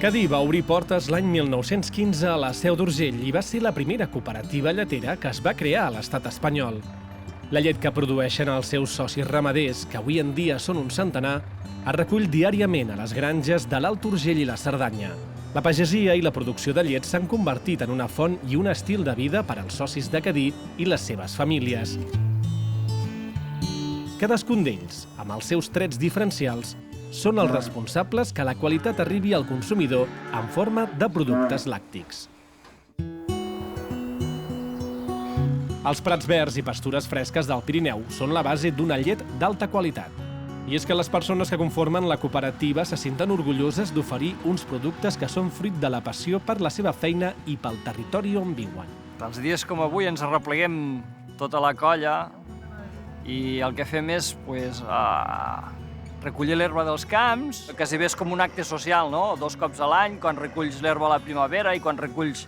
Cadí va obrir portes l'any 1915 a la Seu d'Urgell i va ser la primera cooperativa lletera que es va crear a l'estat espanyol. La llet que produeixen els seus socis ramaders, que avui en dia són un centenar, es recull diàriament a les granges de l'Alt Urgell i la Cerdanya. La pagesia i la producció de llet s'han convertit en una font i un estil de vida per als socis de Cadí i les seves famílies. Cadascun d'ells, amb els seus trets diferencials, són els responsables que la qualitat arribi al consumidor en forma de productes làctics. Els prats verds i pastures fresques del Pirineu són la base d'una llet d'alta qualitat. I és que les persones que conformen la cooperativa se senten orgulloses d'oferir uns productes que són fruit de la passió per la seva feina i pel territori on viuen. Els dies com avui ens arrepleguem tota la colla i el que fem és recollir l'herba dels camps, que si bé és com un acte social, no? 2 cops a l'any, quan reculls l'herba a la primavera i quan reculls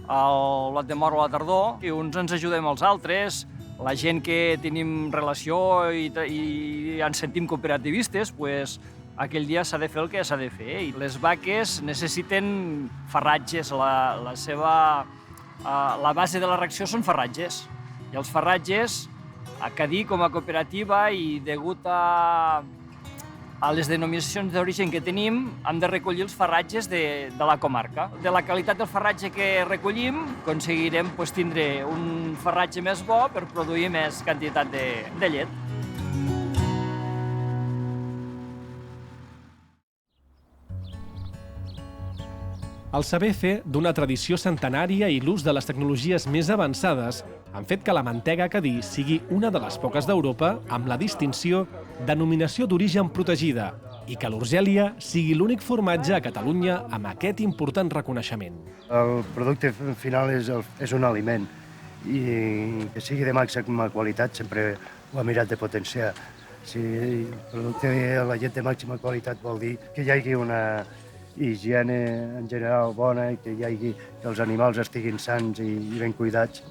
el blat de moro a la tardor, i uns ens ajudem als altres, la gent que tenim relació i ens sentim cooperativistes, aquell dia s'ha de fer el que s'ha de fer. I les vaques necessiten farratges, la base de la reacció són farratges. I els farratges, a Cadí com a cooperativa i degut a les denominacions d'origen que tenim, hem de recollir els farratges de la comarca. De la qualitat del farratge que recollim, aconseguirem tindre un farratge més bo per produir més quantitat de llet. El saber fer d'una tradició centenària i l'ús de les tecnologies més avançades han fet que la mantega Cadí sigui una de les poques d'Europa amb la distinció Denominació d'origen protegida i que l'Urgèlia sigui l'únic formatge a Catalunya amb aquest important reconeixement. El producte final és un aliment i que sigui de màxima qualitat sempre ho ha mirat de potenciar. Si el producte de la llet de màxima qualitat vol dir que hi hagi una higiene en general bona i que els animals estiguin sans i ben cuidats.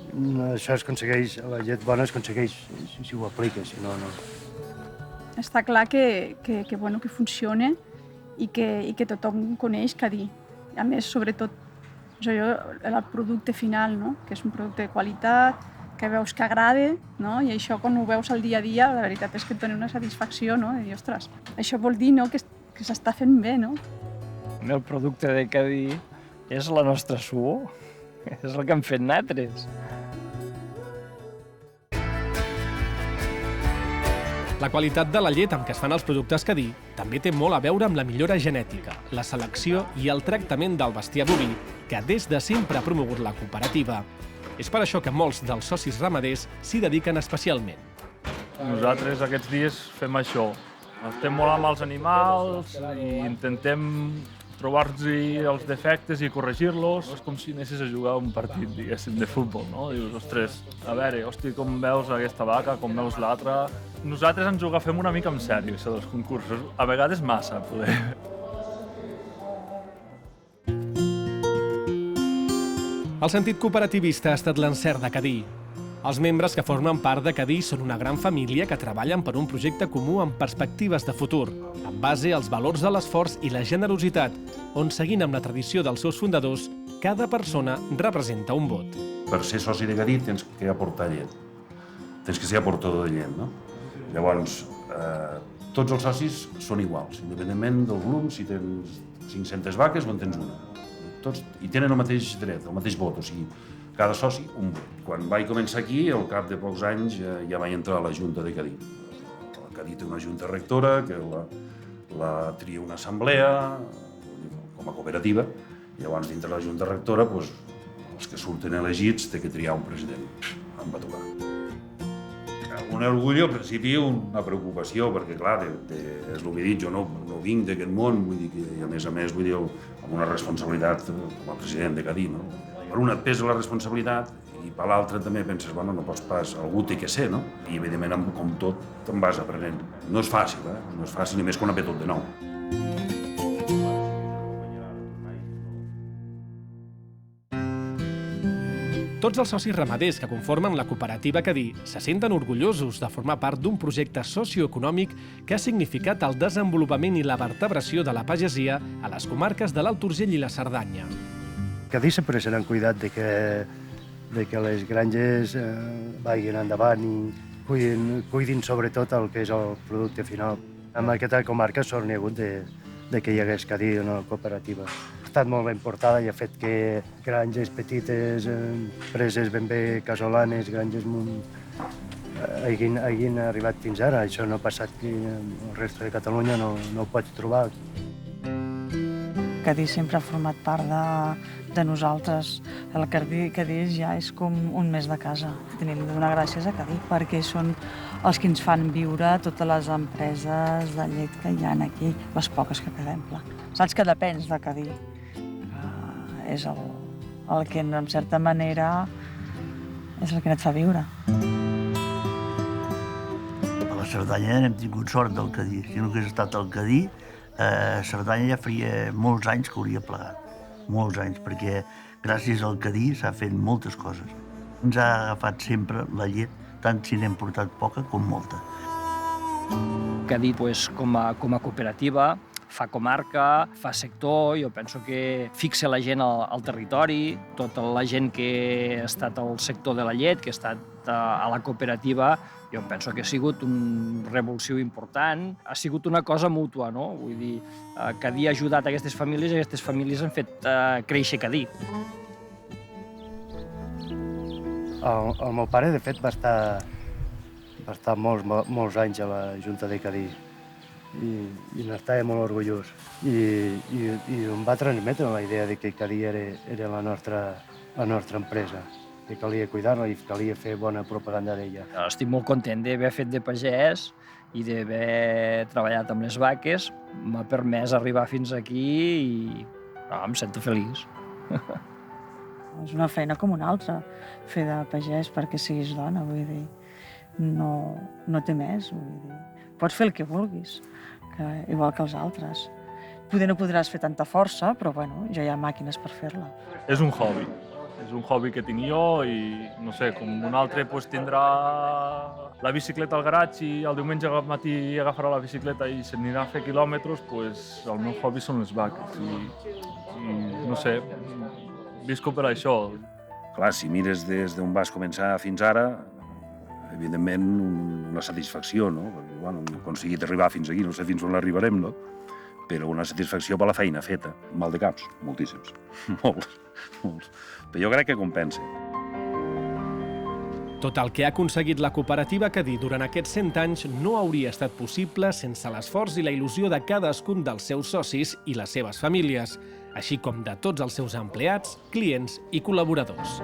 Això es aconsegueix, la llet bona es aconsegueix si ho apliques, si no, no. Està clar que funciona i que tothom coneix Cadí. A més, sobretot, el producte final, no? Que és un producte de qualitat, que veus que agrada, no? I això, quan ho veus al dia a dia, la veritat és que et dona una satisfacció, no? I, ostres, això vol dir, no? Que s'està fent bé, no? El producte de Cadí és la nostra suor, és el que hem fet nosaltres. La qualitat de la llet amb què es fan els productes Cadí també té molt a veure amb la millora genètica, la selecció i el tractament del bestiar boví, que des de sempre ha promogut la cooperativa. És per això que molts dels socis ramaders s'hi dediquen especialment. Nosaltres aquests dies fem això. Estem molt amb els animals i intentem trobar-hi els defectes i corregir-los. És com si anessis a jugar un partit, diguéssim, de futbol, no? Dius, ostres, a veure, com veus aquesta vaca, com veus l'altra. Nosaltres ens ho agafem una mica en sèrio, això dels concursos. A vegades massa, poder. El sentit cooperativista ha estat l'encert de Cadí. Els membres que formen part de Cadí són una gran família que treballen per un projecte comú amb perspectives de futur, en base als valors de l'esforç i la generositat, on, seguint amb la tradició dels seus fundadors, cada persona representa un vot. Per ser soci de Cadí tens que aportar llet. Tens que ser aportador de llet, no? Llavors, tots els socis són iguals, independentment del volum, si tens 500 vaques o en tens una. Tots hi tenen el mateix dret, el mateix vot, o sigui, cada soci un vot. Quan vaig començar aquí, al cap de pocs anys, ja vaig entrar a la Junta de Cadí. Cadí té una junta rectora que la tria una assemblea com a cooperativa, i llavors dintre la junta rectora els que surten elegits té que triar un president. Em va tocar. Un orgull, al principi una preocupació, perquè clar, és el que he dit, jo no vinc d'aquest món, vull dir que, a més, vull dir, amb una responsabilitat com a president de Cadí, no? Per una et pesa la responsabilitat i per l'altra també penses, bueno, no pots pas, algú té que ser, no? I evidentment, com tot, te'n vas aprenent. No és fàcil, no és fàcil, ni més quan ve tot de nou. Tots els socis ramaders que conformen la cooperativa Cadí se senten orgullosos de formar part d'un projecte socioeconòmic que ha significat el desenvolupament i la vertebració de la pagesia a les comarques de l'Alt Urgell i la Cerdanya. Cadí sempre se n'han cuidat de que les granges vagin endavant i cuidin sobretot el que és el producte final. En aquesta comarca sort n'hi ha hagut de que hi hagués Cadí en la cooperativa. Ha estat molt ben portada i ha fet que granges petites, empreses ben bé casolanes, granges hagin arribat fins ara. Això no ha passat que el reste de Catalunya no ho pots trobar. Cadí sempre ha format part de nosaltres. El Cadí ja és com un mes de casa. Tenim de donar gràcies a Cadí perquè són els que ens fan viure totes les empreses de llet que hi ha aquí, les poques que quedem, clar. Saps que depens de Cadí. És el que, en certa manera, és el que et fa viure. A la Cerdanya hem tingut sort del Cadí. Si no hagués estat el Cadí, Cerdanya ja faria molts anys que hauria plegat. Molts anys, perquè gràcies al Cadí s'ha fet moltes coses. Ens ha agafat sempre la llet, tant si n'hem portat poca com molta. Cadí, com a cooperativa, fa comarca, fa sector, jo penso que fixa la gent al territori, tota la gent que ha estat al sector de la llet, que ha estat a la cooperativa, jo penso que ha sigut un revulsiu important, ha sigut una cosa mútua, no? Vull dir, Cadí ha ajudat aquestes famílies i aquestes famílies han fet créixer Cadí. El meu pare, de fet, va estar molts anys a la Junta de Cadí i n'estava molt orgullós. I em va transmetre la idea de que Cadí era la nostra empresa, que calia cuidar-la i calia fer bona propaganda d'ella. Estic molt content d'haver fet de pagès i d'haver treballat amb les vaques. M'ha permès arribar fins aquí i em sento feliç. És una feina com una altra, fer de pagès perquè siguis dona, vull dir, no té més, vull dir. Pots fer el que vulguis, igual que els altres. Potser no podràs fer tanta força, però bueno, ja hi ha màquines per fer-la. És un hobby que tinc jo i, no sé, com un altre tindrà la bicicleta al garatge i el diumenge al matí agafarà la bicicleta i se n'anirà a fer quilòmetres, el meu hobby són les vaques i no sé, visco per això. Clar, si mires des d'on vas començar fins ara, evidentment una satisfacció, no? Perquè, bueno, hem aconseguit arribar fins aquí, no sé fins on arribarem, no? Però una satisfacció per la feina feta. Mal de caps, moltíssims. Molts. Però jo crec que compensa. Tot el que ha aconseguit la cooperativa Cadí durant aquests 100 anys no hauria estat possible sense l'esforç i la il·lusió de cadascun dels seus socis i les seves famílies, així com de tots els seus empleats, clients i col·laboradors.